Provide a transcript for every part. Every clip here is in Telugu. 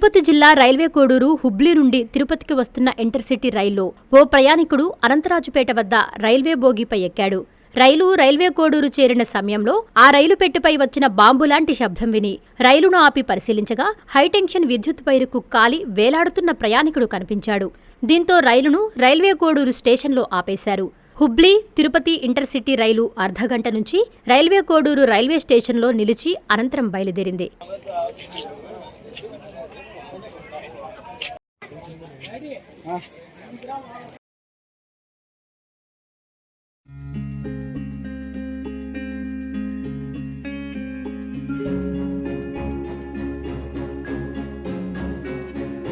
తిరుపతి జిల్లా రైల్వే కోడూరు హుబ్లీ నుండి తిరుపతికి వస్తున్న ఇంటర్సిటీ రైల్లో ఓ ప్రయాణికుడు అనంతరాజుపేట వద్ద రైల్వే బోగీపై ఎక్కాడు. రైల్వే కోడూరు చేరిన సమయంలో ఆ రైలు పెట్టెపై వచ్చిన బాంబులాంటి శబ్దం విని రైలును ఆపి పరిశీలించగా హైటెన్షన్ విద్యుత్ వైరుకు కాలి వేలాడుతున్న ప్రయాణికుడు కనిపించాడు. దీంతో రైలును రైల్వే కోడూరు స్టేషన్లో ఆపేశారు. హుబ్లీ తిరుపతి ఇంటర్సిటీ రైలు అర్ధగంట నుంచి రైల్వే కోడూరు రైల్వే స్టేషన్లో నిలిచి అనంతరం బయలుదేరింది.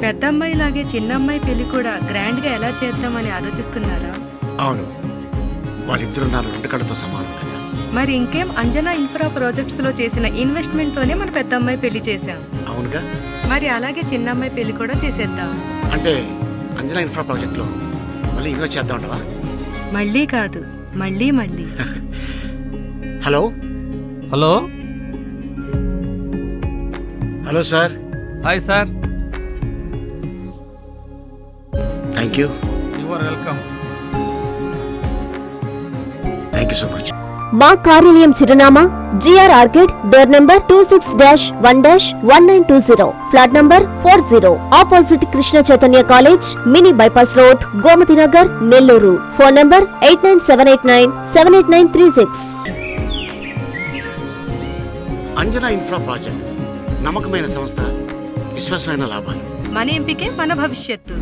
పెద్దమ్మాయిలాగే చిన్నమ్మాయి పెళ్లి కూడా గ్రాండ్ గా ఎలా చేద్దామని ఆలోచిస్తున్నారా? అవును, వాళ్ళిద్దరు నా రెండు కళ్ళతో సమానం కదా. మరి ఇంకేం, అంజనా ఇన్ఫ్రా ప్రాజెక్ట్స్ లో చేసిన ఇన్వెస్ట్మెంట్ తోనే మన పెద్దమ్మాయి పెళ్లి చేశాం. అవునుగా, మరి అలాగే చిన్నమ్మాయి పెళ్లి కూడా చేసేద్దాం. అంటే అంజనా ఇన్ఫ్రా ప్రాజెక్ట్ లో మళ్ళీ ఇన్వెస్ట్ చేద్దాం అంటావా? మళ్ళీ కాదు, మళ్ళీ మళ్ళీ. Hello hello hello sir. Hi sir. Thank you. You are welcome. Thank you so much. మా కార్యాలయం చిరునామా GR orchid, door number 26-1-1920, flat number 40, opposite Krishna Chaitanya college, mini bypass road, Gomathi Nagar, Nellore. Phone number 8978978936. Anjana infra project నమ్మకమైన సంస్థ, విశ్వాసమైన లాభాలు. మన ఎంపికే మన భవిష్యత్తు.